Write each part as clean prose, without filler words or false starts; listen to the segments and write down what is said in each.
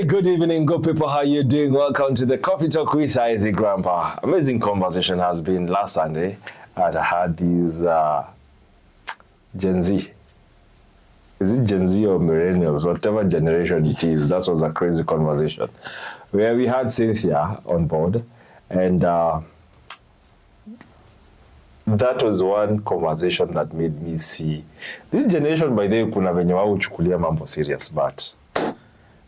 Good evening, good people. How you doing? Welcome to the Coffee Talk with Isaac Grandpa. Amazing conversation has been last Sunday, and I had these Gen Z. Is it Gen Z or millennials? Whatever generation it is, that was a crazy conversation where we had Cynthia on board, and that was one conversation that made me see this generation. By the way, kuna venye wao chukulia mambo serious, but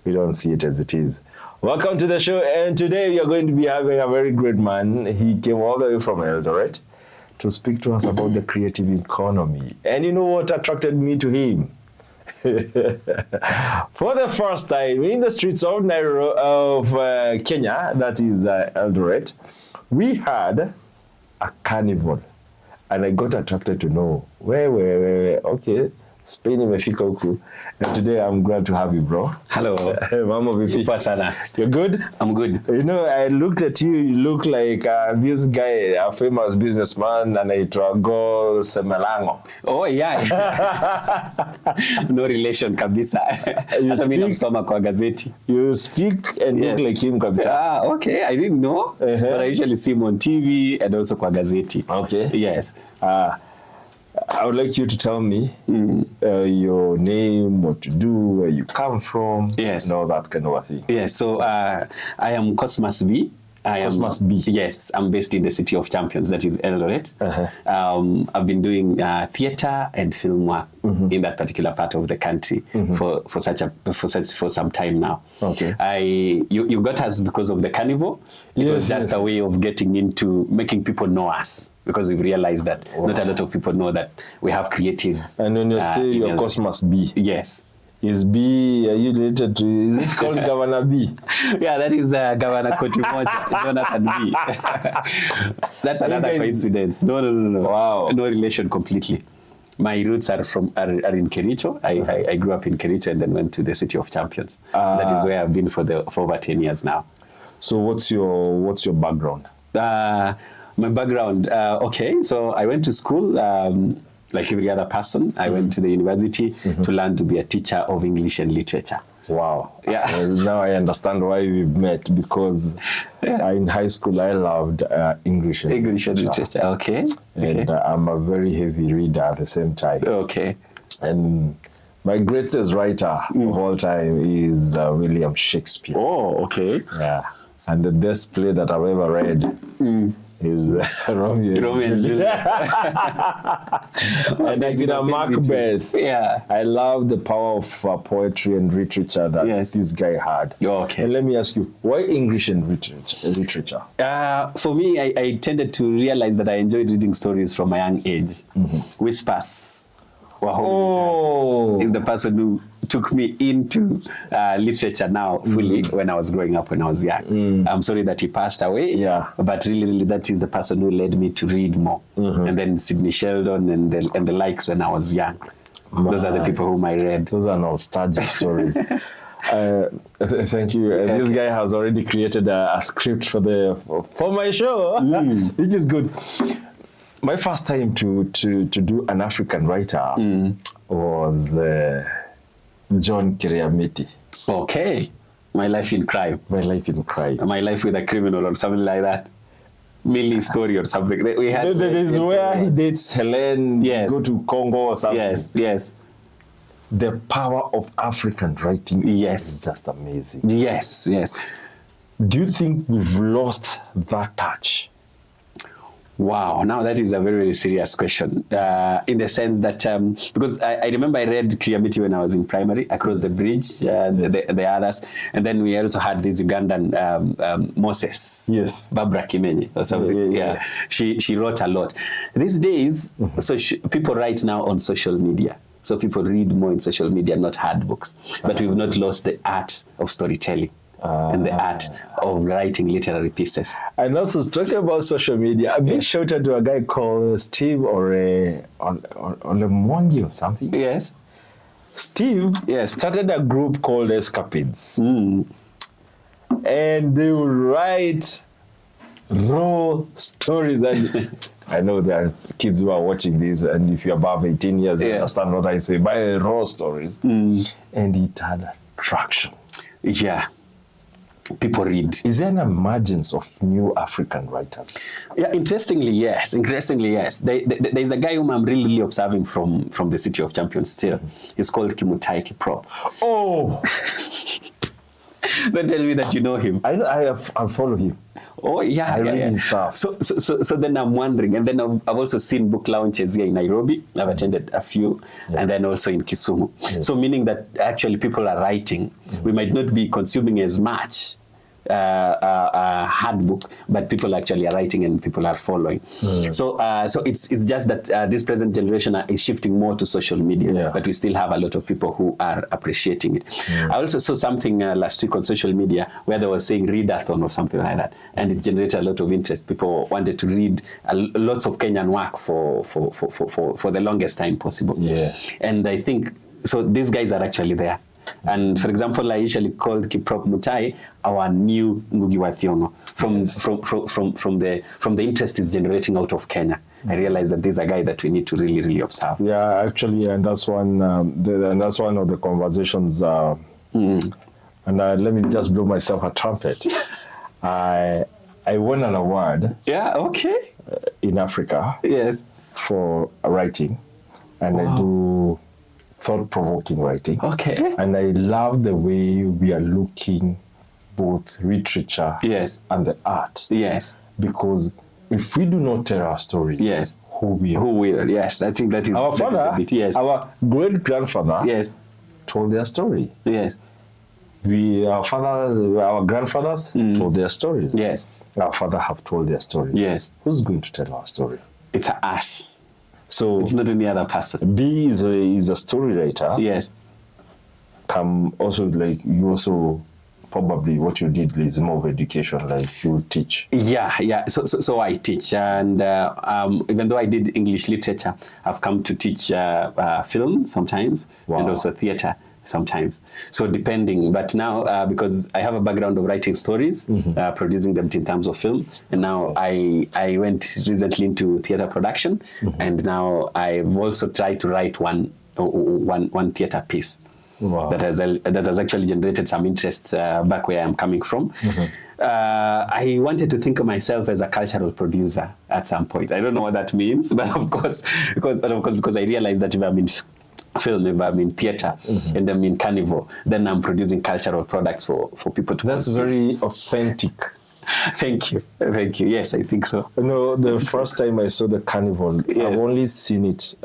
we don't see it as it is. Welcome to the show, and today we are going to be having a very great man. He came all the way from Eldoret to speak to us about the creative economy. And you know what attracted me to him? For the first time in the streets of Kenya, that is Eldoret, we had a carnival. And I got attracted to know where, okay, Spain imefika huku. And today I'm glad to have you, bro. Hello. Mama vipi? Sana. You're good? I'm good. You know, I looked at you, you look like this guy, a famous businessman, anaitwa Go Semelango. Oh, yeah. No relation kabisa. Hata mimi namsoma kwa gazeti. You speak and look like him kabisa. Ah, okay. I didn't know, but I usually see him on TV and also kwa gazeti. Okay. Yes. I would like you to tell me your name, what you do, where you come from, yes, and all that kind of a thing. Yes, so I am Cosmas Bii. Cosmas Bii. Yes, I'm based in the city of Champions, that is Eldoret. I've been doing theater and film work in that particular part of the country for some time now. Okay. You got us because of the carnival. It was just a way of getting into making people know us, because we've realized that not a lot of people know that we have creatives. And when you say you're Cosmas Bii, yes. Is Bii, are you related to, is it called Governor Bii? Yeah, that is Governor Kotimoja, Jonathan Bii. That's another coincidence. No. Wow. No relation completely. My roots are in Kericho. I grew up in Kericho and then went to the city of Champions. That is where I've been for over 10 years now. So what's your background? My background, okay. So I went to school, like every other person. I went to the university to learn to be a teacher of English and literature. Wow. Yeah. Now I understand why we've met, because in high school I loved English and literature. Okay. And I'm a very heavy reader at the same time. Okay. And my greatest writer of all time is William Shakespeare. Oh, okay. Yeah. And the best play that I've ever read is Romeo and Juliet. And I did a Macbeth. Yeah. I love the power of poetry and literature that this guy had. Okay. And let me ask you, why English and literature? For me, I tended to realize that I enjoyed reading stories from a young age. Whispers. Is the person who took me into literature now fully when I was growing up, when I was young. I'm sorry that he passed away, but really that is the person who led me to read more. And then Sidney Sheldon and the likes when I was young. Those are the people whom I read. Those are nostalgic stories. Thank you. This guy has already created a script for my show, which is good. My first time to do an African writer was John Kiriamiti. Okay. My Life in Crime. My Life in Crime. My Life with a Criminal or something like that. Millie story or something. We had that is where he dates Helen, go to Congo or something. Yes. The power of African writing is just amazing. Yes. Do you think we've lost that touch? Wow, now that is a very, very serious question. In the sense that, because I remember I read Kiriamiti when I was in primary, Across the Bridge, the others. And then we also had this Ugandan Moses. Yes. Barbara Kimenyi or something. Yeah. She wrote a lot. These days, people write now on social media. So people read more in social media, not hard books. But we've not lost the art of storytelling. And the art of writing literary pieces. And also, talking about social media, a big shout out to a guy called Steve Olemongi or something. Yes. Steve started a group called Escapades. And they will write raw stories. And I know there are kids who are watching this, and if you're above 18 years, you understand what I say. By raw stories. And it had traction. Yeah. people read. Is there an emergence of new African writers? Yeah, interestingly, yes. There's a guy whom I'm really observing from the City of Champions still. He's called Kimutai Kiprop. Oh! Don't tell me that you know him. I follow him. Oh, yeah. I read his stuff. So then I'm wondering. And then I've also seen book launches here in Nairobi. I've attended a few. Yeah. And then also in Kisumu. Yes. So meaning that actually people are writing. We might not be consuming as much hard book, but people actually are writing and people are following. So it's just that this present generation is shifting more to social media, but we still have a lot of people who are appreciating it. I also saw something last week on social media where they were saying readathon or something like that, and it generated a lot of interest. People wanted to read lots of Kenyan work for the longest time possible. And I think so these guys are actually there. And for example, I usually called Kiprop Mutai our new Ngugi wa Thiong'o from the interest is generating out of Kenya. I realized that there's a guy that we need to really observe. Yeah, actually, and that's one of the conversations. And let me just blow myself a trumpet. I won an award. Yeah. Okay. In Africa. Yes. For writing, and I do thought-provoking writing. Okay. And I love the way we are looking both literature and the art. Yes. Because if we do not tell our story, who will? Yes, I think that is our father. Our great-grandfather. Told their story. Yes. Our grandfathers told their stories. Yes. Our father have told their stories. Yes. Who's going to tell our story? It's us. So it's not any other person. Bii is a story writer. Yes. Also, like, you also probably what you did is more of education, like you teach. Yeah. So I teach, and even though I did English literature, I've come to teach film sometimes, and also theater sometimes. So depending, but now because I have a background of writing stories, producing them in terms of film, and now I went recently into theater production, and now I've also tried to write one theater piece. That has actually generated some interest back where I'm coming from. I wanted to think of myself as a cultural producer at some point. I don't know what that means, but of course, because I realized that if I'm in film, if I'm in theater, and I'm in carnival, then I'm producing cultural products for people to That's consume. very authentic. Thank you. Yes, I think so. You know, the first time I saw the carnival, I've only seen it.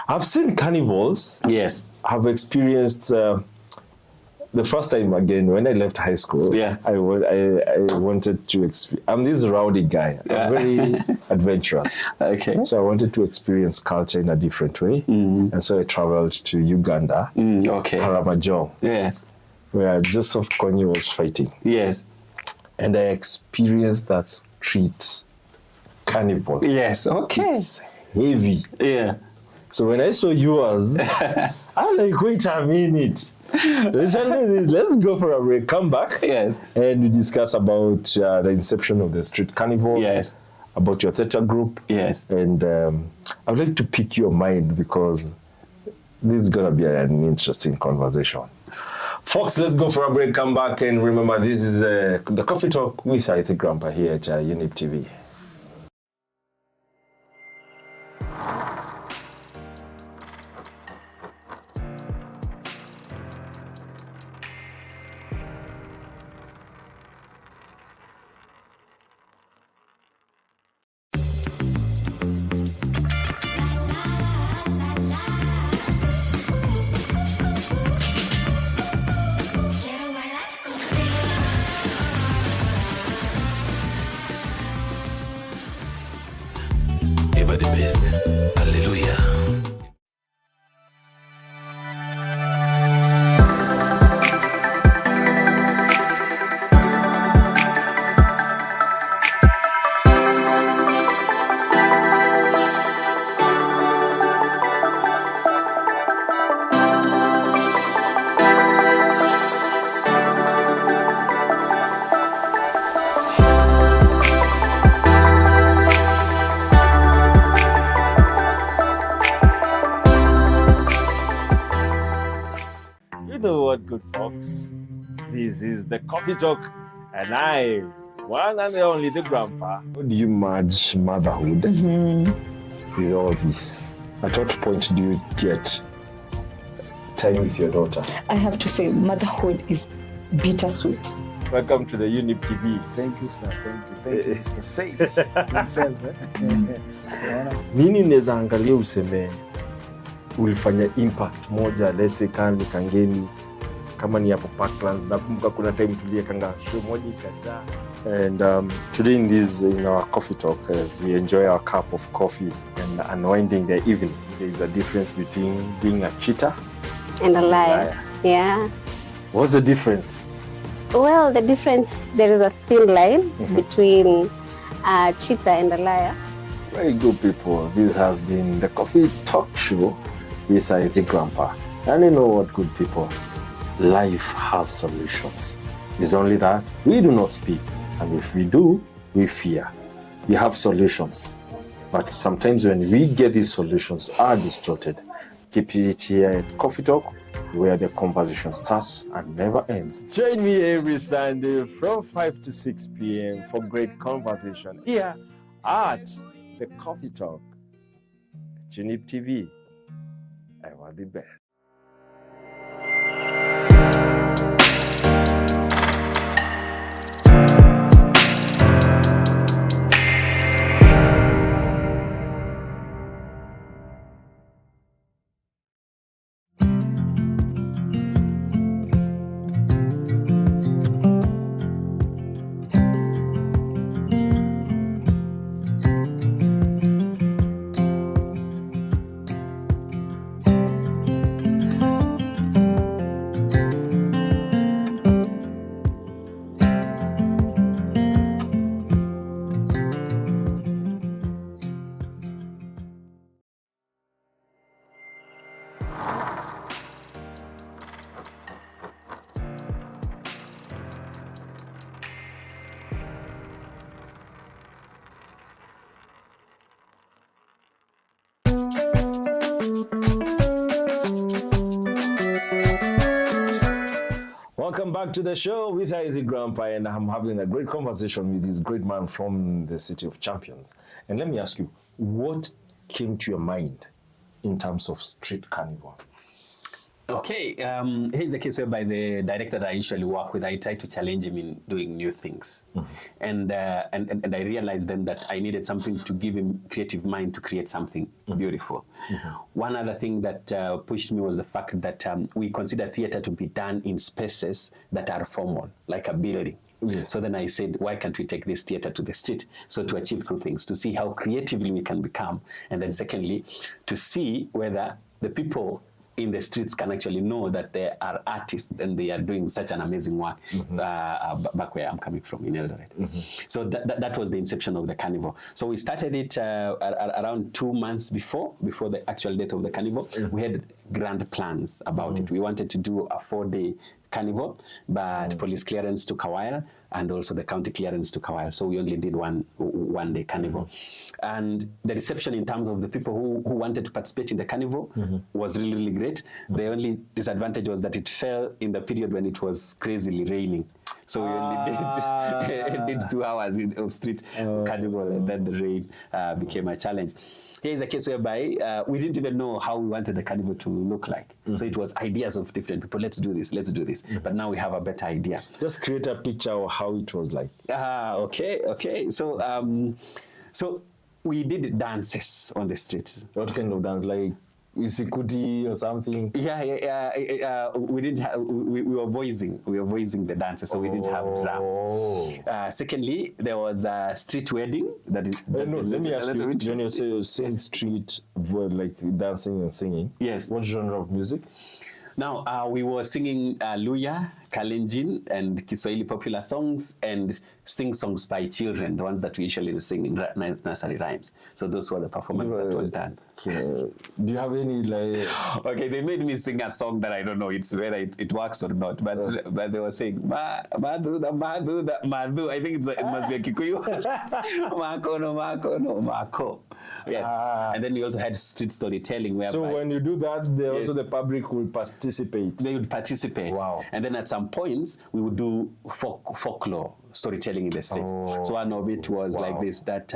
I've seen carnivals. Yes. I've experienced the first time again when I left high school. I wanted to experience. I'm this rowdy guy. I'm very adventurous. Okay. So I wanted to experience culture in a different way, and so I traveled to Uganda. Okay. Karamajong. Yes. Where Joseph Kony was fighting. Yes. And I experienced that street carnival. Yes. Okay. It's heavy. Yeah. So when I saw yours, I'm like, wait a minute. Let's go for a break. Come back. Yes. And we discuss about the inception of the street carnival. Yes. About your theater group. Yes. And I would like to pick your mind because this is going to be an interesting conversation. Folks, let's go for a break. Come back and remember, this is the Coffee Talk with I think Grandpa here at Younib TV. Ever the best. Hallelujah. This is the Coffee Talk, and I, one and the only, the grandpa. How do you merge motherhood with all this? At what point do you get time with your daughter? I have to say, motherhood is bittersweet. Welcome to the Younib TV. Thank you, sir. Thank you, Mr. Sage himself. Nini unaweza angalia useme ulifanya impact moja, let's say Kangeni, kama ni hapo Parklands, nakumbuka kuna time tuliekanga show moja ikajaa. And today in our coffee talk, as we enjoy our cup of coffee and unwinding the evening, there is a difference between being a cheater and a liar. Yeah. What's the difference? Well, the difference, there is a thin line between a cheater and a liar. Very good, people. This has been the Coffee Talk Show with the grandpa. And you know what, good people? Life has solutions. It's only that we do not speak. And if we do, we fear. We have solutions. But sometimes when we get these solutions are distorted. Keep it here at Coffee Talk, where the conversation starts and never ends. Join me every Sunday from 5 to 6 p.m. for great conversation here at the Coffee Talk. Younib TV. I want the best. Welcome back to the show with the grandpa, and I'm having a great conversation with this great man from the City of Champions. And let me ask you, what came to your mind in terms of street carnival? Okay, here's a case whereby the director that I usually work with, I try to challenge him in doing new things. And I realized then that I needed something to give him creative mind to create something beautiful. One other thing that pushed me was the fact that we consider theater to be done in spaces that are formal, like a building. Yes. So then I said, why can't we take this theater to the street? So to achieve two things, to see how creatively we can become, and then secondly, to see whether the people in the streets can actually know that they are artists and they are doing such an amazing work back where I'm coming from, in Eldoret. So that was the inception of the carnival. So we started it around 2 months before the actual date of the carnival. We had grand plans about it. We wanted to do a 4-day carnival, but police clearance took a while, and also the county clearance took a while. So we only did one day carnival. And the reception in terms of the people who wanted to participate in the carnival was really, really great. The only disadvantage was that it fell in the period when it was crazily raining. So we only did 2 hours of street carnival, and then the rain became a challenge. Here is a case whereby we didn't even know how we wanted the carnival to look like. So it was ideas of different people. Let's do this, let's do this. But now we have a better idea. Just create a picture of how it was like. Okay. So we did dances on the street. What kind of dance? Like Isikuti or something? Yeah. We didn't have. We were voicing the dances, so we didn't have drums. Secondly, there was a street wedding. Let me ask you. When you say you sing street, like dancing and singing, yes. What genre of music? Now, we were singing Luya, Kalenjin, and Kiswahili popular songs, and sing songs by children, the ones that we usually sing in nursery rhymes. So those were the performances that were done. Do you have any like? Okay, they made me sing a song that I don't know whether it works or not, but they were saying Madu. I think it must be a Kikuyu. Mako. Yes. And then we also had street storytelling. So when you do that, also the public will participate. They would participate. Wow. And then at some some points, we would do folklore storytelling in the streets. So one of it was like this, that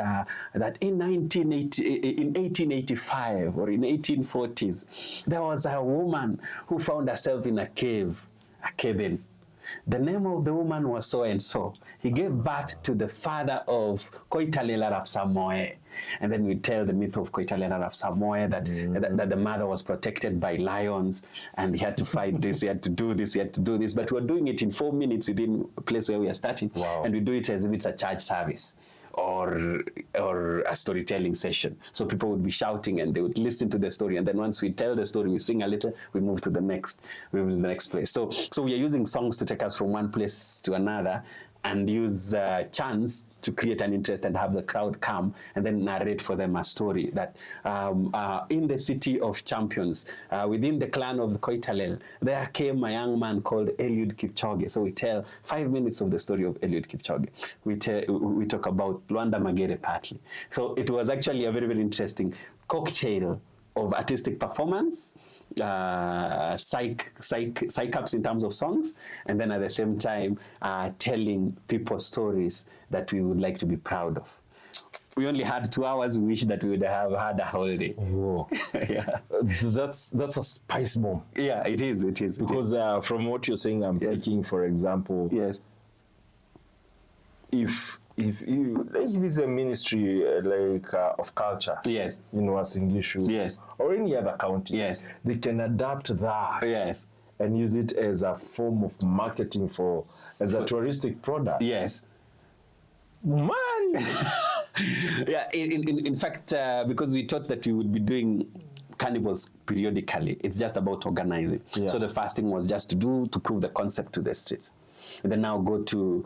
in 1885 or in 1840s, there was a woman who found herself in a cabin. The name of the woman was so and so. He gave birth to the father of Koitalel Arap Samoe. And then we tell the myth of Koitalel Arap Samoe that the mother was protected by lions and he had to fight this, he had to do this, he had to do this. But we're doing it in 4 minutes within a place where we are starting. And we do it as if it's a church service or a storytelling session. So people would be shouting and they would listen to the story. And then once we tell the story, we sing a little, we move to the next place. So we are using songs to take us from one place to another and use chants to create an interest and have the crowd come and then narrate for them a story that in the city of champions, within the clan of Koitalel, there came a young man called Eliud Kipchoge. So we tell 5 minutes of the story of Eliud Kipchoge. We talk about Luanda Magere partly. So it was actually a very, very interesting cocktail of artistic performance, psych-ups in terms of songs, and then at the same time telling people stories that we would like to be proud of. We only had 2 hours. We wish that we would have had a whole day. Whoa. Yeah. That's a spice bomb. Yeah, it is. Because from what you're saying, I'm thinking, for example, if it's a ministry of culture, in Uasin Gishu, or any other county, they can adapt that, and use it as a form of marketing as a touristic product. Man. In fact, because we thought that we would be doing carnivals periodically, it's just about organizing. So the first thing was just to prove the concept to the streets. And then now go to,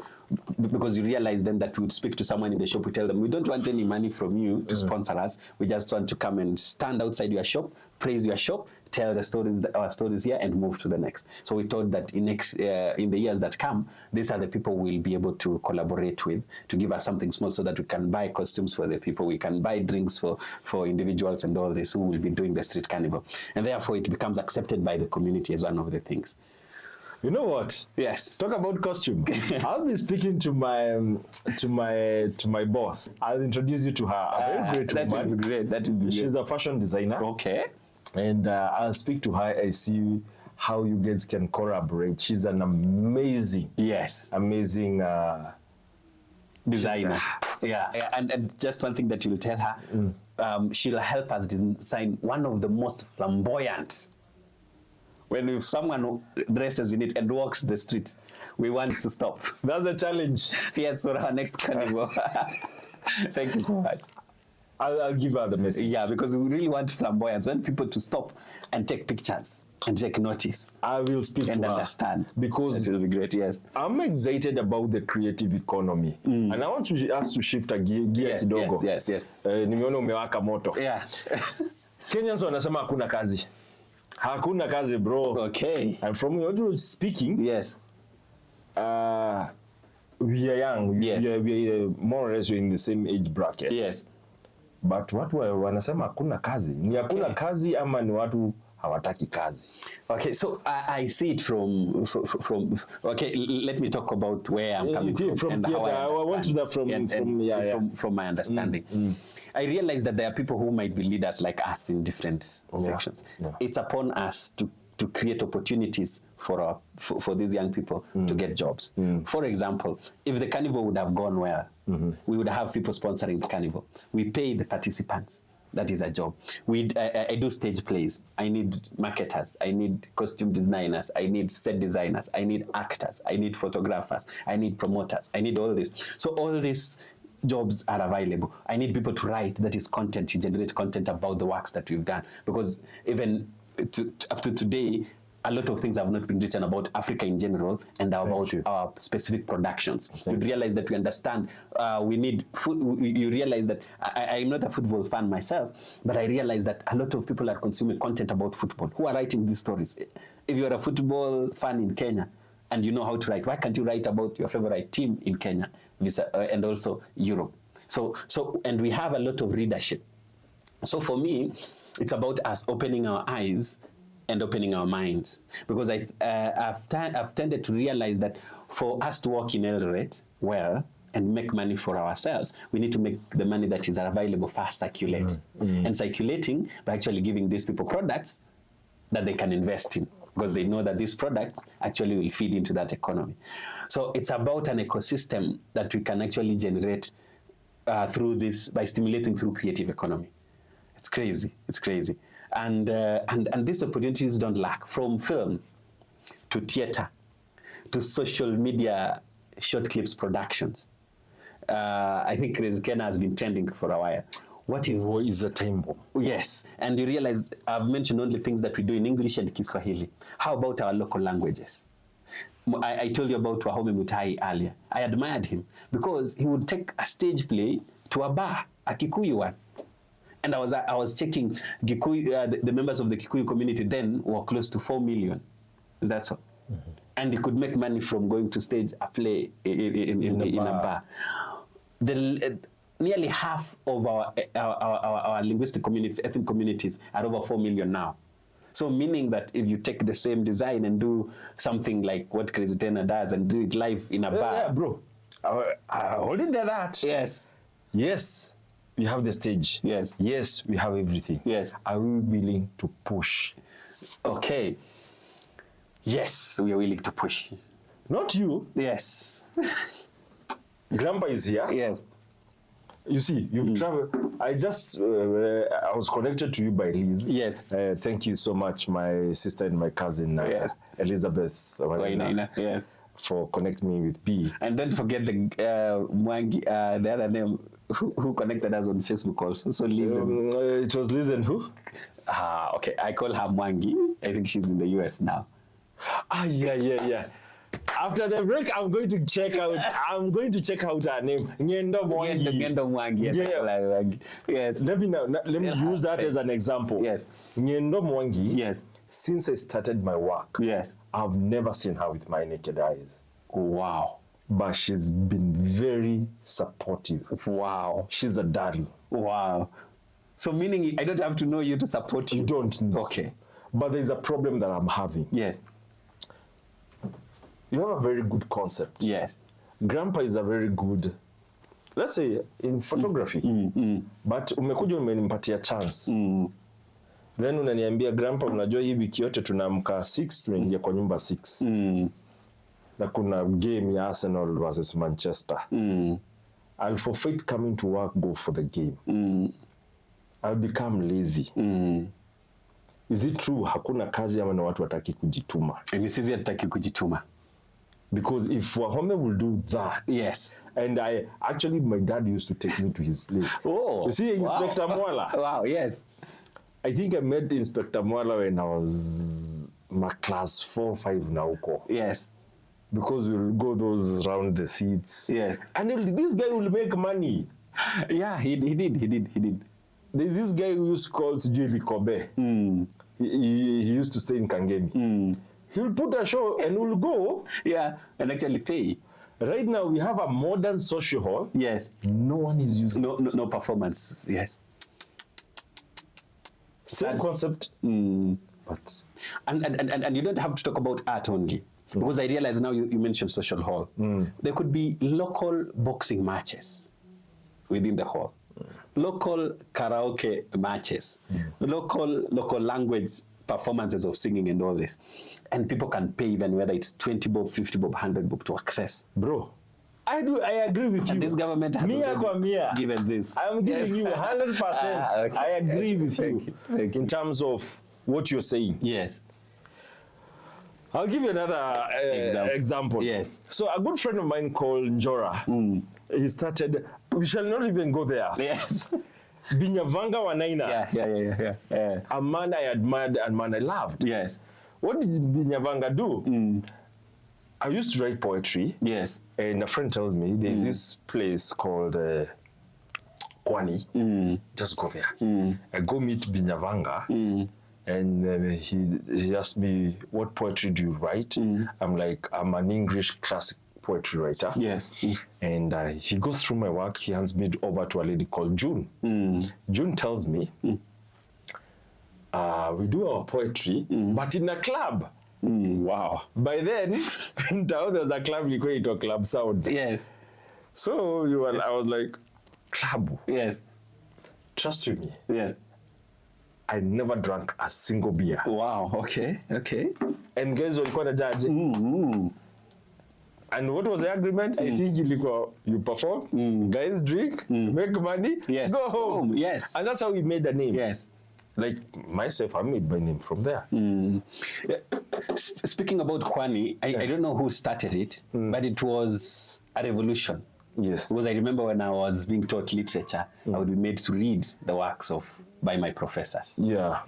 because you realize then that we would speak to someone in the shop, we tell them, we don't want any money from you to sponsor us. We just want to come and stand outside your shop, praise your shop, tell the stories, our stories here, and move to the next. So we thought that in the years that come, these are the people we'll be able to collaborate with to give us something small so that we can buy costumes for the people, we can buy drinks for individuals and all this who will be doing the street carnival. And therefore it becomes accepted by the community as one of the things. You know what? Yes. Talk about costume. I'll be speaking to my boss. I'll introduce you to her. A very great woman. Would be great. That would be She's a fashion designer. Okay. And I'll speak to her and see how you guys can collaborate. She's an amazing designer. And just one thing that you'll tell her, she'll help us design one of the most flamboyant. When if someone dresses in it and walks the street, we want to stop. That's a challenge. Yes, for our next carnival. Thank you so much. I'll give her the message. Yeah, because we really want flamboyance. We want people to stop and take pictures and take notice. I will speak to her. And understand. Because it will be great, yes. I'm excited about the creative economy. And I want us to shift a gear kidogo. Yes. Nimeona umewaka moto. Yeah. Kenyans wanasema hakuna kazi. Hakuna kazi, bro. Okay. And from what you're speaking, we are young. We are more or less in the same age bracket. Yes. But watu wanasema hakuna kazi. Ni hakuna kazi ama ni watu hawataki kazi? Okay, so I see it from okay, let me talk about where I'm coming from and how I want to that from my understanding. I realize that there are people who might be leaders like us in different sections. It's upon us to create opportunities for these young people to get jobs. For example, if the carnival would have gone well, we would have people sponsoring the carnival. We pay the participants. That is a job. I do stage plays. I need marketers. I need costume designers. I need set designers. I need actors. I need photographers. I need promoters. I need all this. So all these jobs are available. I need people to write, that is content. You generate content about the works that we've done. Because even up to today, a lot of things have not been written about Africa in general and about our specific productions. You realize that we understand we need food. You realize that I'm not a football fan myself, but I realize that a lot of people are consuming content about football who are writing these stories. If you're a football fan in Kenya and you know how to write, why can't you write about your favorite team in Kenya and also Europe? And we have a lot of readership. So for me, it's about us opening our eyes and opening our minds. Because I've tended to realize that for us to work in Eldoret well and make money for ourselves, we need to make the money that is available first circulate. And circulating by actually giving these people products that they can invest in, because they know that these products actually will feed into that economy. So it's about an ecosystem that we can actually generate through this, by stimulating through creative economy. It's crazy. It's crazy. And these opportunities don't lack, from film to theater to social media short clips productions. I think Crazy Kena has been trending for a while. What is a tempo? Yes, and you realize I've mentioned only things that we do in English and Kiswahili. How about our local languages? I told you about Wahome Mutai earlier. I admired him because he would take a stage play to a bar, a Kikuyu one. And I was checking Kikuyu, the members of the Kikuyu community then were close to 4 million. That's all. And he could make money from going to stage a play in a bar. Nearly half of our linguistic communities, ethnic communities, are over 4 million now. So meaning that if you take the same design and do something like what Crazy Tena does and do it live in a bar. Yeah, bro. Hold it there that. Yes. Yes, we have the stage. Yes. Yes, we have everything. Yes. Are we willing to push? Okay. Yes, we are willing to push. Not you. Yes. Grandpa is here. Yes. You see, you've traveled. I was connected to you by Liz. Yes. Thank you so much, my sister and my cousin, yes. Elizabeth, yes, for connecting me with Bii. And don't forget the Mwangi, the other name, who connected us on Facebook also. So Liz. It was Liz and who? Okay. I call her Mwangi. I think she's in the US now. Yeah. After the break, I'm going to check out her name. Ngendo Mwangi. Yes. Let me use that as an example. Yes. Ngendo Mwangi. Yes. Since I started my work. Yes. I've never seen her with my naked eyes. Wow. But she's been very supportive. Wow. She's a darling. Wow. So meaning I don't have to know you to support you? You don't know. Okay. But there's a problem that I'm having. Yes. You have a very good concept. Yes. Grandpa is a very good, let's say, in photography. But umekuja umenimpatia chance. Then unaniambia, Grandpa, unajua hii wiki yote tunaamka 6, tunaingia kwa nyumba 6. Na kuna game ya Arsenal versus Manchester. I'll forfeit coming to work, go for the game. I'll become lazy. Is it true hakuna kazi ama na watu wataki kujituma? Ni sisi hataki kujituma. Because if Wahome will do that. Yes. And my dad used to take me to his place. Oh. You see, Inspector Wow. Mwala. Wow, yes. I think I met Inspector Mwala when I was my class 4, 5 na huko. Yes. Because we'll go those round the seats. Yes. And this guy will make money. Yeah, he did. There's this guy who used to call Sijili Kobe. He used to stay in Kangemi. He'll put a show and we'll go. Yeah, and actually pay. Right now we have a modern social hall. Yes. No one is using no performance. Yes. Same concept. But and you don't have to talk about art only. Because I realize now you mentioned social hall. There could be local boxing matches within the hall. Local karaoke matches. Local language performances of singing and all this. And people can pay even whether it's 20 bob, 50 bob, 100 bob to access. Bro, I agree with you. And this government has given this. I'm giving you 100%. Okay. I agree with you. Thank you. In terms of what you're saying. Yes. I'll give you another example. Yes. So a good friend of mine called Njora, he started, we shall not even go there. Yes. Binyavanga Wanaina. Yeah. A man I admired and man I loved. Yes. What did Binyavanga do? I used to write poetry. Yes. And a friend tells me there's this place called Kwani. Just go there. I go meet Binyavanga. And he asked me, what poetry do you write? I'm like, I'm an English classic poetry writer. Yes. And he goes through my work. He hands me over to a lady called June. June tells me, we do our poetry, but in a club. Wow. By then, in town, there was a club, we call it a club sound. Yes. So I was like, club. Yes. Trust me, Yes. I never drank a single beer. Wow. Okay. Okay. And guys walikuwa na judge. And what was the agreement? I think ilikuwa you perform, guys drink, make money, Yes. go home. Yes. And that's how we made a name. Yes. Like myself, I made my name from there. Yeah. Speaking about Kwani, I don't know who started it, but it was a revolution. Yes. Because I remember when I was being taught literature, I would be made to read the works by my professors. Yeah.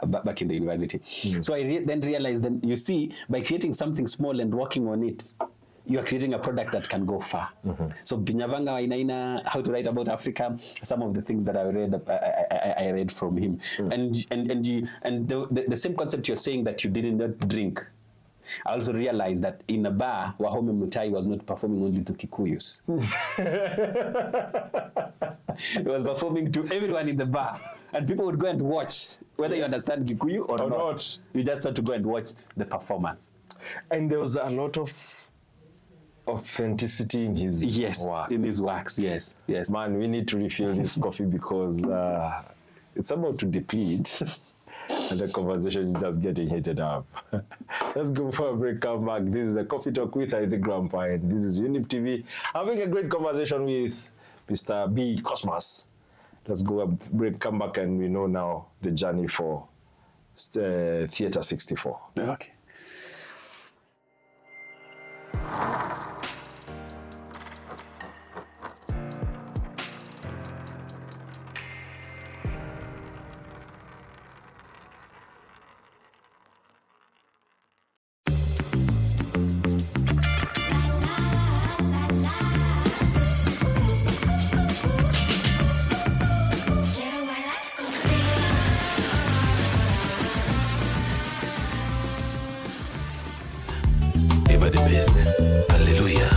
Back in the university. So I then realized that, you see, by creating something small and working on it, you are creating a product that can go far. So Binyavanga Wainaina, How to Write About Africa, some of the things that I read from him. And the same concept you're saying that you did not drink. I also realized that in a bar, Wahome Mutai was not performing only to Kikuyus. He was performing to everyone in the bar. And people would go and watch, whether you understand Kikuyu or not. You just have to go and watch the performance. And there was a lot of authenticity in his works. In his works, yes. Man, we need to refill this coffee because it's about to deplete. And the conversation is just getting heated up. Let's go for a break, come back. This is a Coffee Talk with I the Grandpa, and this is Younib TV. Having a great conversation with Mr. Bii Cosmas. Let's go a break, come back, and we know now the journey for Theatre 64. Okay. Ever the best. Hallelujah.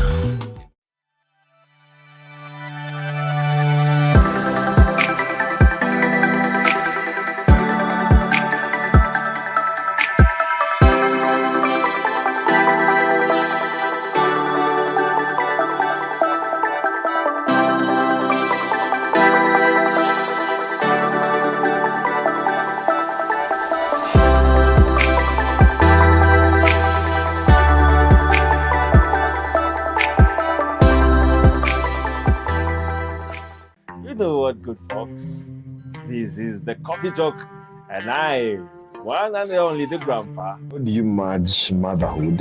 You know what, good folks? This is the Coffee Talk, and I, one and only the Grandpa. How do you merge motherhood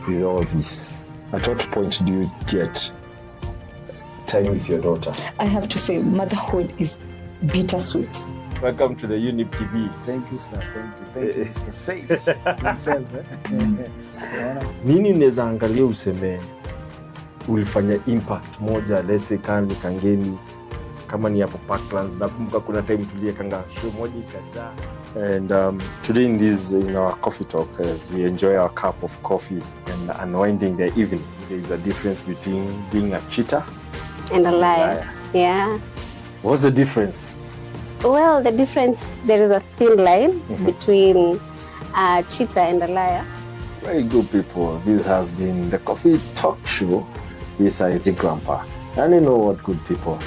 with all this? At what point do you get time with your daughter? I have to say, motherhood is bittersweet. Welcome to the Younib TV. Thank you, sir. Thank you, Mr. Sage himself. Unaona? Nini unaweza angalia useme ulifanya impact moja, let's say Kangeni, kama ni hapo Parklands, nakumbuka kuna time tuliekanga show moja ikajaa. And today in our coffee talk, as we enjoy our cup of coffee and unwinding the evening, there is a difference between being a cheater And a liar. Yeah. What's the difference? Well, the difference, there is a thin line between a cheater and a liar. Very good, people. This has been the Coffee Talk Show with I the Grandpa. And you know what, good people?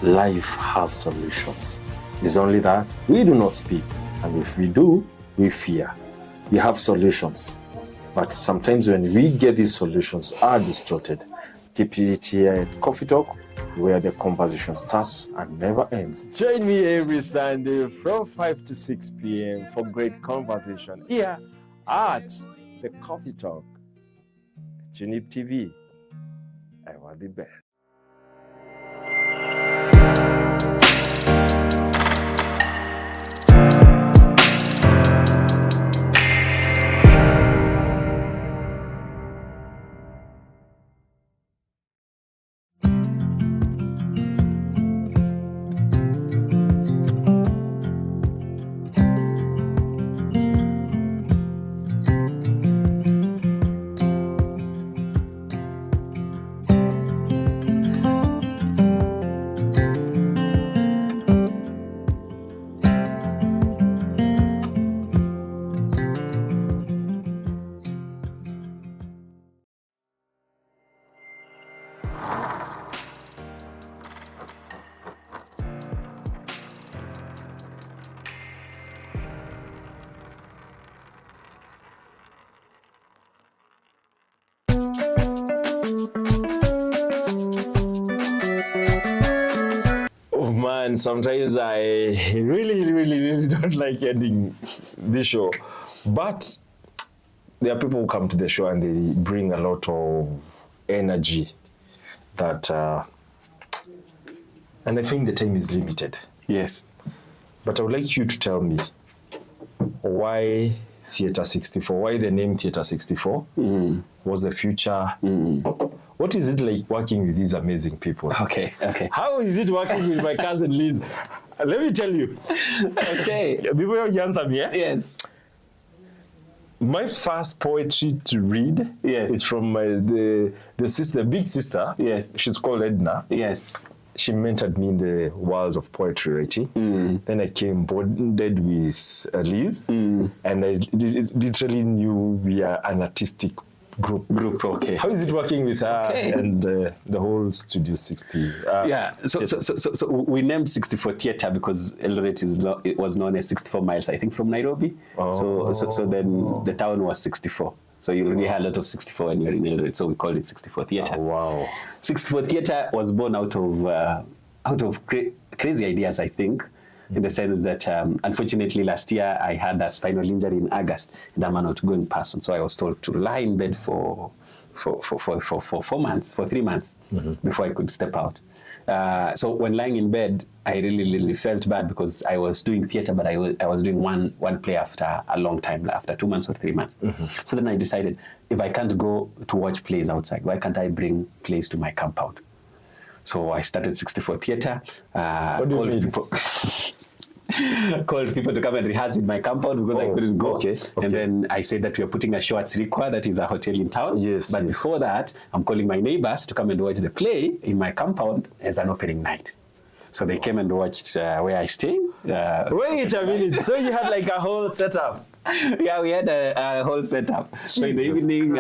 Life has solutions. It's only that we do not speak. And if we do, we fear. We have solutions. But sometimes when we get these solutions are distorted. Keep it here at Coffee Talk, where the conversation starts and never ends. Join me every Sunday from 5 to 6 p.m. for great conversation here at the Coffee Talk. Younib TV. I want the best. and sometimes I really don't like ending this show. But there are people who come to the show and they bring a lot of energy that, and I think the time is limited. Yes. But I would like you to tell me why Theatre 64, why the name Theatre 64? What's the future? What is it like working with these amazing people? Okay. How is it working with my cousin Liz? Let me tell you. Okay. Before you answer me, Yes. my first poetry to read is from the sister, the big sister. Yes. She's called Edna. Yes. She mentored me in the world of poetry writing. Then I came bonded with Liz, and I literally knew we are an artistic group. Okay. How is it working with her Okay. and the whole Studio 60? So we named 64 Theatre because Eldoret it was known as 64 miles, I think, from Nairobi. So then the town was 64. So you really had a lot of 64 when you're in Eldoret, so we called it 64 Theatre. Oh, wow. 64 Theatre was born out of crazy ideas, I think, in the sense that unfortunately last year I had a spinal injury in August and I'm an outgoing person, so I was told to lie in bed for 4 months, for 3 months before I could step out. So when lying in bed, I really felt bad because I was doing theatre, but I was doing one play after a long time, after 2 months or 3 months. So then I decided, if I can't go to watch plays outside, why can't I bring plays to my compound? So I started 64 Theatre. What do you mean? Called people to come and rehearse in my compound because I couldn't go. Okay. And then I said that we are putting a show at Sirikwa, that is a hotel in town. But before that, I'm calling my neighbors to come and watch the play in my compound as an opening night. So they came and watched where I stay. Wait a minute. So you had like a whole setup? Yeah, we had a whole setup. So in the evening,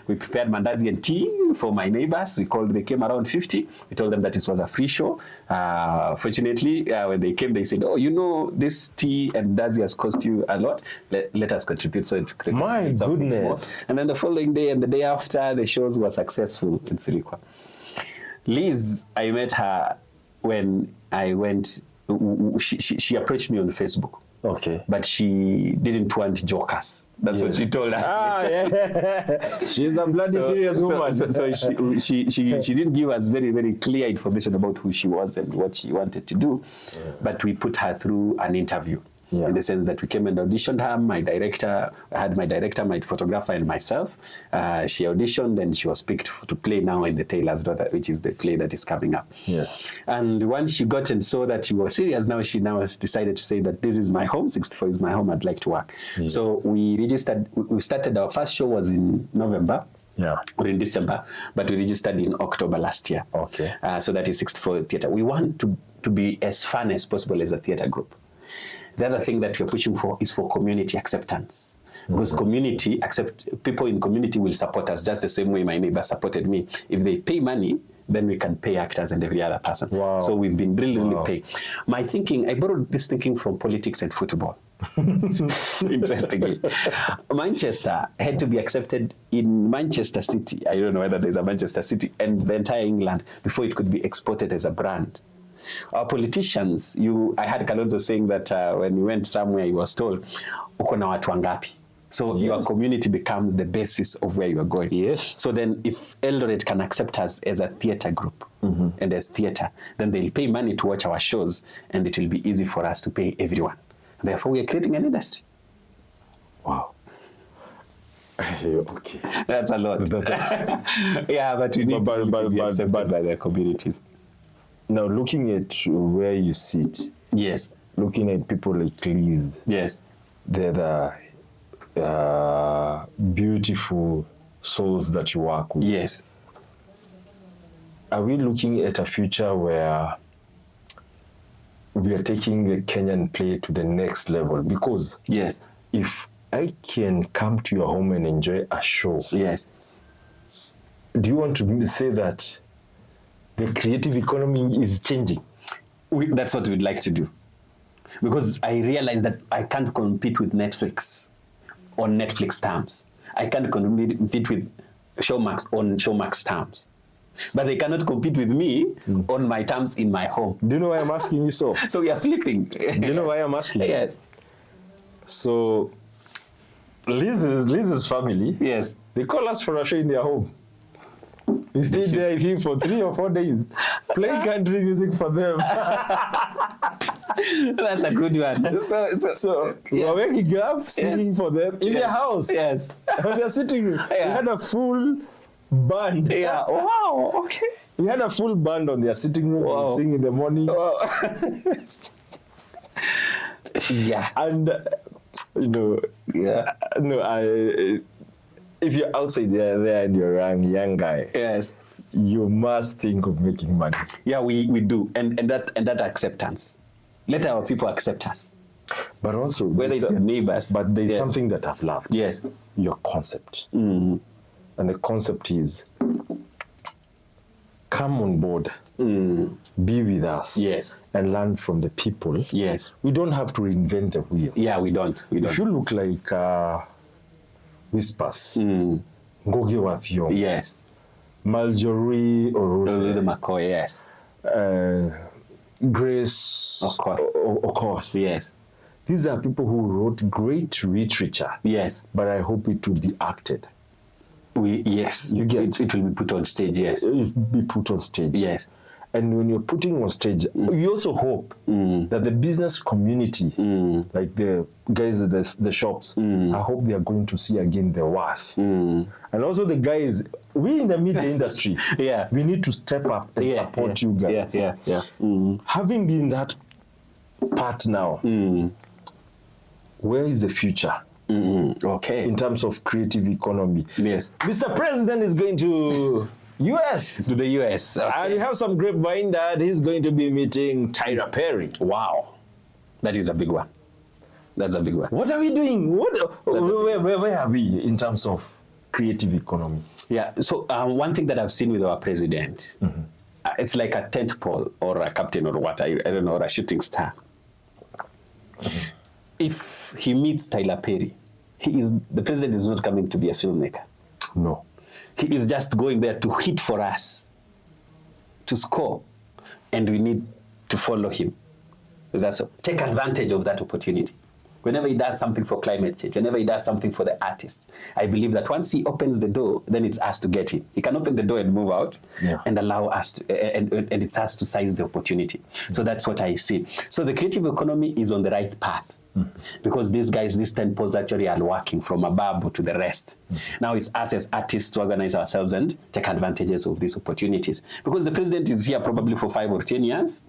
we prepared mandazi and tea for my neighbors. They came around 50. We told them that it was a free show. Fortunately, when they came, they said, this tea and mandazi has cost you a lot. Let us contribute. So my goodness. And then the following day and the day after, the shows were successful in Sirikwa. Liz, I met her when I went, she approached me on Facebook. Okay. But she didn't want jokers. That's what she told us. She's a bloody serious woman. So she didn't give us very, very clear information about who she was and what she wanted to do. But we put her through an interview. In the sense that we came and auditioned her. I had my director, my photographer, and myself. She auditioned and she was picked to play now in The Tailor's Daughter, which is the play that is coming up. Yes. And once she got and saw that she was serious, she has decided to say that this is my home, 64 is my home, I'd like to work. Yes. So we started, our first show was in November. Or in December, but we registered in October last year. Okay. So that is 64 Theatre. We want to be as fun as possible as a theatre group. The other thing that we're pushing for is for community acceptance. Because people in community will support us just the same way my neighbor supported me. If they pay money, then we can pay actors and every other person. Wow. So we've been really paying. My thinking, I borrowed this thinking from politics and football. Interestingly. Manchester had to be accepted in Manchester City. I don't know whether there's a Manchester City and the entire England before it could be exported as a brand. Our politicians, I had Kalonzo saying that when he went somewhere, he was told, uko na watu wangapi? So your community becomes the basis of where you are going. Yes. So then if Eldoret can accept us as a theatre group and as theatre, then they'll pay money to watch our shows and it will be easy for us to pay everyone. Therefore, we are creating an industry. Wow. Okay. That's a lot. Yeah, but we need to be accepted by the communities. Now, looking at where you sit, yes, looking at people like Liz, yes, they're the beautiful souls that you work with. Yes. Are we looking at a future where we are taking the Kenyan play to the next level? Because yes, if I can come to your home and enjoy a show, yes, do you want to say that the creative economy is changing? That's what we'd like to do. Because I realize that I can't compete with Netflix on Netflix terms. I can't compete with Showmax on Showmax terms. but they cannot compete with me on my terms in my home. Do you know why I'm asking you so? So we are flipping. Do you know why I'm asking you? Yes. So Liz's family, Yes. they call us for a show in their home. We stayed there, I think, for 3 or 4 days, playing country music for them. That's a good one. So we're waking up, singing for them in their house. Yes. On their sitting room. Yeah. We had a full band. Yeah. Wow. Okay. We had a full band on their sitting room. Wow. We sing in the morning. Wow. Yeah. And, Yeah. if you're outside there and you're a young guy, Yes. you must think of making money. Yeah, we do. And that acceptance. Let our people accept us. But also, Whether it's your neighbors. But there's Yes. something that I've loved. Yes. Your concept. Mm-hmm. And the concept is come on board, be with us, Yes. and learn from the people. Yes. We don't have to reinvent the wheel. Yeah, we don't. If you look like Whispers, Ngogi Wathiong, Yes. Marjorie The Orose, McCoy, yes. Grace Of course. Yes. These are people who wrote great literature, Yes. but I hope it will be acted. Yes. You get it will be put on stage, yes. It will be put on stage. Yes. And when you're putting on stage, you also hope that the business community, like the guys at the shops, I hope they are going to see again the worth. And also the guys, we in the media industry, Yeah. we need to step up and support you guys. Yeah. Having been that part now, where is the future Okay. in terms of creative economy? Yes. Mr. President is going to US. To the US. And we have some grapevine that he's going to be meeting Tyler Perry. Wow. That is a big one. That's a big one. What are we doing? Where are we in terms of creative economy? Yeah. So one thing that I've seen with our president, it's like a tent pole or a captain or what, I don't know, or a shooting star. If he meets Tyler Perry, the president is not coming to be a filmmaker. No. He is just going there to hit for us, to score, and we need to follow him. That's all. Take advantage of that opportunity. Whenever he does something for climate change, whenever he does something for the artists, I believe that once he opens the door, then it's us to get in. He can open the door and move out and allow us to, and it's us to seize the opportunity. So that's what I see. So the creative economy is on the right path. Because these guys, these 10 poles actually are working from above to the rest. Now it's us as artists to organize ourselves and take advantages of these opportunities. Because the president is here probably for 5 or 10 years.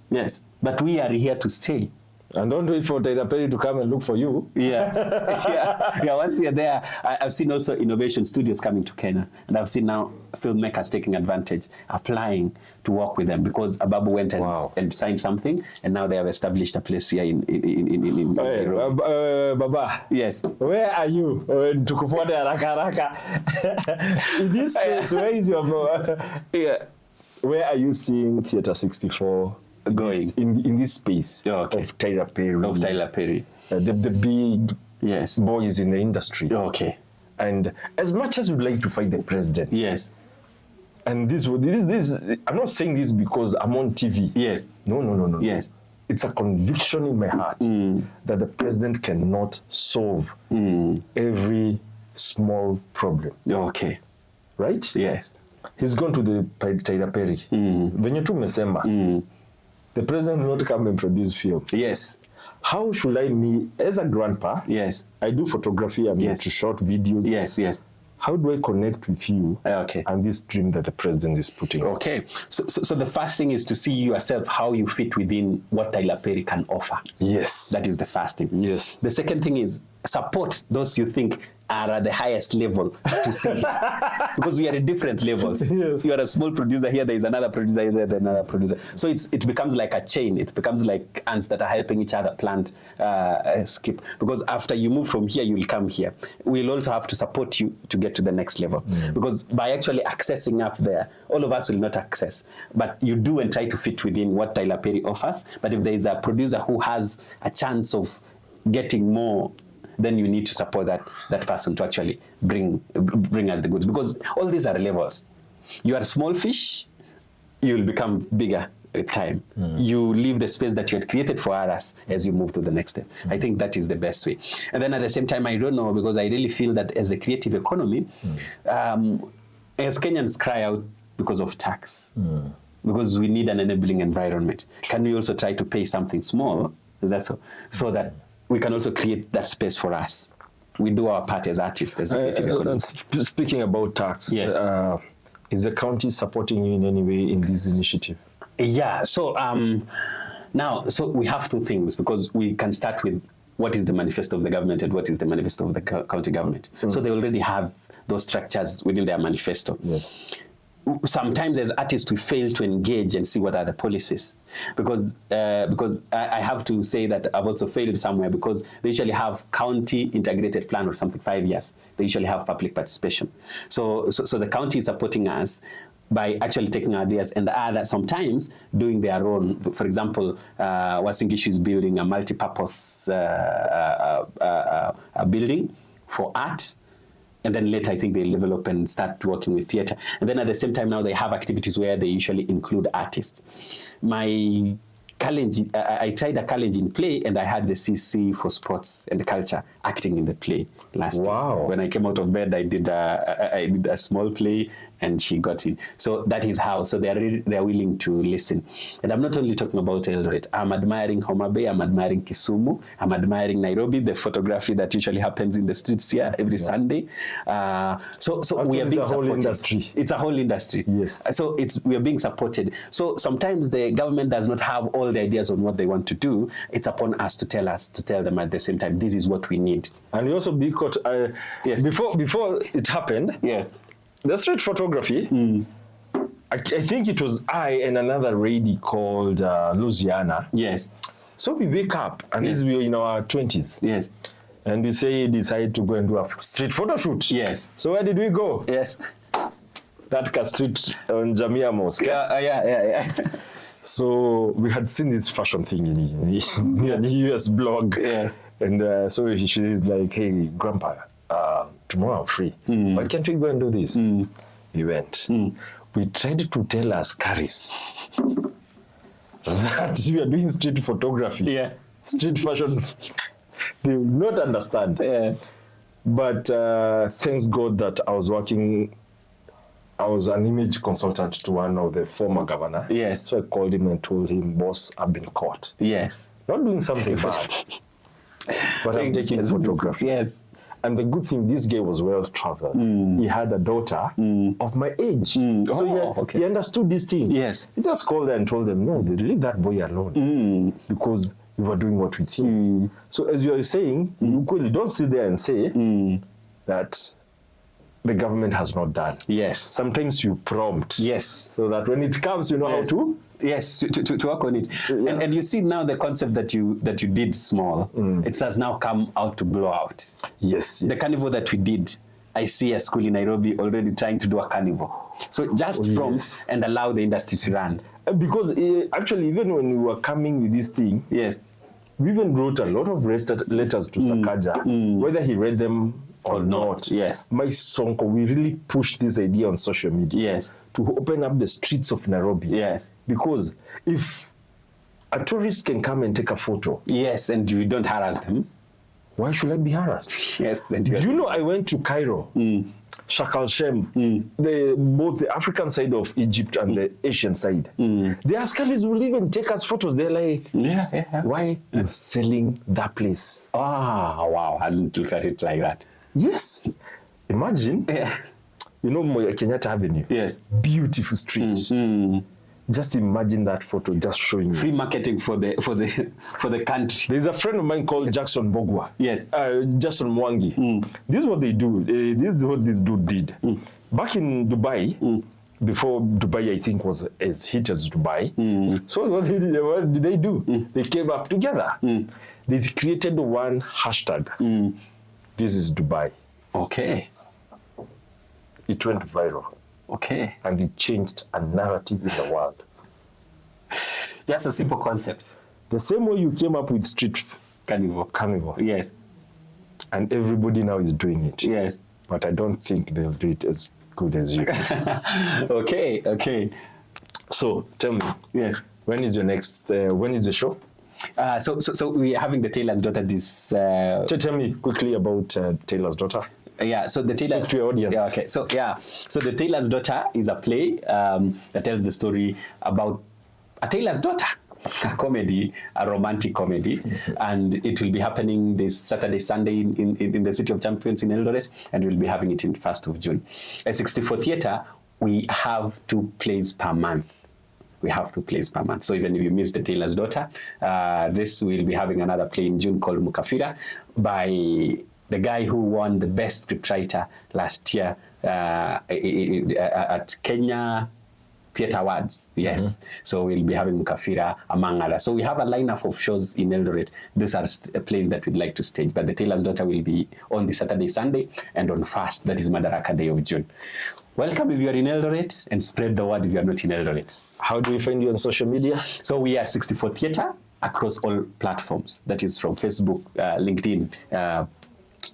Yes, but we are here to stay. And don't wait for Tyler Perry to come and look for you. Yeah. Once you're there, I've seen also innovation studios coming to Kenya, and I've seen now filmmakers taking advantage, applying to work with them because Ababu went and signed something, and now they have established a place here in Baba. Yes. Where are you? Tukufuate haraka. In this space, where is your where are you seeing Theatre 64 going in this space of Tyler Perry? Of Tyler Perry. The big boys in the industry. Okay. And as much as we'd like to fight the president. Yes. And this, I'm not saying this because I'm on TV. Yes. No. Yes. It's a conviction in my heart that the president cannot solve every small problem. Okay. Right? Yes. He's gone to the Tyler Perry. Venye tu mesema. The president will not come and produce film. Yes. How should me, as a grandpa, yes, I do photography, I'm into short videos. Yes. How do I connect with you and this dream that the president is putting? Okay. So the first thing is to see yourself how you fit within what Tyler Perry can offer. Yes. That is the first thing. Yes. The second thing is support those you think are at the highest level to see. Because we are at different levels. Yes. You are a small producer here, there is another producer here, there another producer. So it becomes like a chain. It becomes like ants that are helping each other plant skip. Because after you move from here, you will come here. We'll also have to support you to get to the next level. Because by actually accessing up there, all of us will not access. But you do and try to fit within what Tyler Perry offers. But if there is a producer who has a chance of getting more, then you need to support that person to actually bring us the goods, because all these are levels. You are a small fish, you will become bigger with time. You leave the space that you had created for others as you move to the next step. I think that is the best way. And then at the same time, I don't know, because I really feel that as a creative economy, as Kenyans cry out because of tax, because we need an enabling environment, can we also try to pay something small? Is that so? So that we can also create that space for us. We do our part as artists, as a creative economy. Speaking about tax, Yes. is the county supporting you in any way in this initiative? Yeah, so now, so we have two things, because we can start with what is the manifesto of the government and what is the manifesto of the county government. So they already have those structures within their manifesto. Yes. Sometimes as artists we fail to engage and see what are the policies, because I have to say that I've also failed somewhere, because they usually have county integrated plan or something 5 years. They usually have public participation. So the county is supporting us by actually taking ideas and other sometimes doing their own. For example, Wasingishu is building a multi-purpose building for art. And then later, I think they develop and start working with theater. And then at the same time now, they have activities where they usually include artists. My challenge, I tried a challenge in play, and I had the CC for sports and culture acting in the play last year. When I came out of bed, I did a small play, and she got in. So that is how. So they're willing to listen. And I'm not only talking about Eldoret. I'm admiring Homa Bay. I'm admiring Kisumu. I'm admiring Nairobi, the photography that usually happens in the streets here every Sunday. So we are being supported. Industry. It's a whole industry. Yes. So we are being supported. So sometimes the government does not have all the ideas on what they want to do. It's upon us to tell them at the same time, this is what we need. And you also Yes. before it happened, yeah, the street photography, I think it was I and another lady called Luciana. yes, So we wake up, and this we were in our 20s. yes, And we decide to go and do a street photo shoot. yes. So where did we go? Yes. That street on Jamia Mosque. Yeah. So we had seen this fashion thing in the US blog. Yeah. And so she's like, hey, Grandpa, tomorrow I'm free. Why can't we go and do this? We went. We tried to tell Askaris that we are doing street photography. Yeah. Street fashion. They will not understand. Yeah. But thanks God that I was an image consultant to one of the former governor. Yes. So I called him and told him, boss, I've been caught. Yes. Not doing something bad, but I'm taking photography. Yes. And the good thing, this guy was well-traveled. He had a daughter of my age. So he understood these things. Yes. He just called her and told them, no, they leave that boy alone. Because we were doing what we think. So as you are saying, you don't sit there and say that the government has not done. Yes. Sometimes you prompt. Yes. So that when it comes, you know how to. Yes, to work on it. Yeah. And you see now the concept that you did small, it has now come out to blow out. Yes. The carnival that we did, I see a school in Nairobi already trying to do a carnival. So just prompt and allow the industry to run. Because actually, even when we were coming with this thing, Yes. we even wrote a lot of letters to Sakaja, whether he read them or not. Yes. My Sonko, we really pushed this idea on social media. Yes. To open up the streets of Nairobi. Yes. Because if a tourist can come and take a photo, Yes, and you don't harass them. why should I be harassed? Yes. And Do you know I went to Cairo, Shakal Shem, both the African side of Egypt and the Asian side. The Askaris will even take us photos. They're like, why you're selling that place? Ah, wow. I didn't look at it like that. Yes. Imagine, you know, Kenyatta Avenue. Yes. Beautiful street. Just imagine that photo just showing Free you. marketing for the country. There's a friend of mine called Jackson Bogwa. Yes. Jackson Mwangi. This is what they do. This is what this dude did. Back in Dubai, before Dubai, I think, was as hit as Dubai. So what did they do? They came up together. They created one hashtag. This is Dubai. Okay. It went viral. Okay. And it changed a narrative in the world. That's a simple concept. The same way you came up with street carnival. Yes. And everybody now is doing it. Yes. But I don't think they'll do it as good as you. Okay. So tell me, Yes. when is your next? When is the show? So we're having the Tailor's Daughter this. So tell me quickly about Taylor's Daughter. Yeah, so the Tailor. Speak to your audience. Yeah, okay. So the Tailor's Daughter is a play that tells the story about a tailor's daughter, a comedy, a romantic comedy, and it will be happening this Saturday, Sunday in the City of Champions in Eldoret, and we'll be having it in 1st of June. At 64 Theatre, we have 2 plays per month. So even if you miss the Tailor's Daughter, this will be having another play in June called Kavira by the guy who won the best scriptwriter last year at Kenya Theatre Awards. Yes. So we'll be having Kavira among others. So we have a lineup of shows in Eldoret. These are plays that we'd like to stage. But the Tailor's Daughter will be on the Saturday, Sunday, and on First, that is Madaraka Day of June. Welcome if you are in Eldoret, and spread the word if you are not in Eldoret. How do we find you on social media? So we are 64 Theatre across all platforms. That is from Facebook, LinkedIn,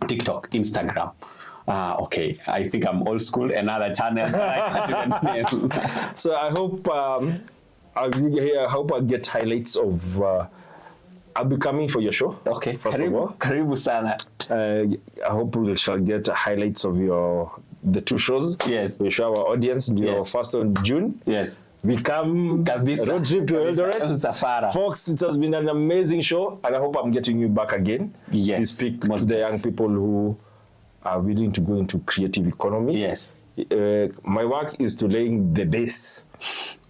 TikTok, Instagram. Okay, I think I'm old school and other channels that I can't even name. So I hope I'll get highlights of. I'll be coming for your show. Okay, first of all, karibu sana. I hope we shall get highlights of the 2 shows. Yes. We show our audience your 1st of June. Yes. We come Kabisa. road trip to Eldoret. Safara. Folks, it has been an amazing show, and I hope I'm getting you back again. Yes. We speak to the young people who are willing to go into creative economy. Yes. My work is to laying the base.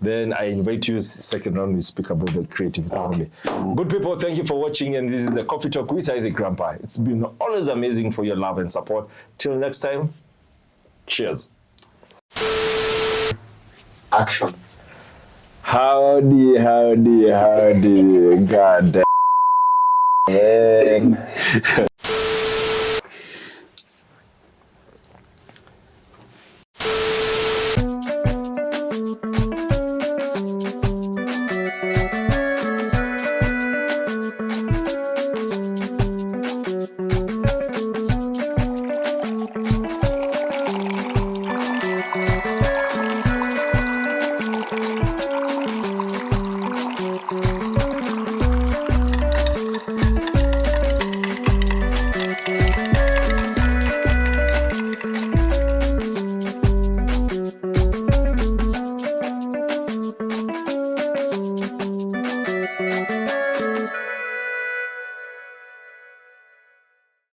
Then I invite you second round, we speak about the creative economy. Good people, thank you for watching, and this is the Coffee Talk with Isaac Grandpa. It's been always amazing for your love and support. Till next time, cheers. Action. Howdy. God damn.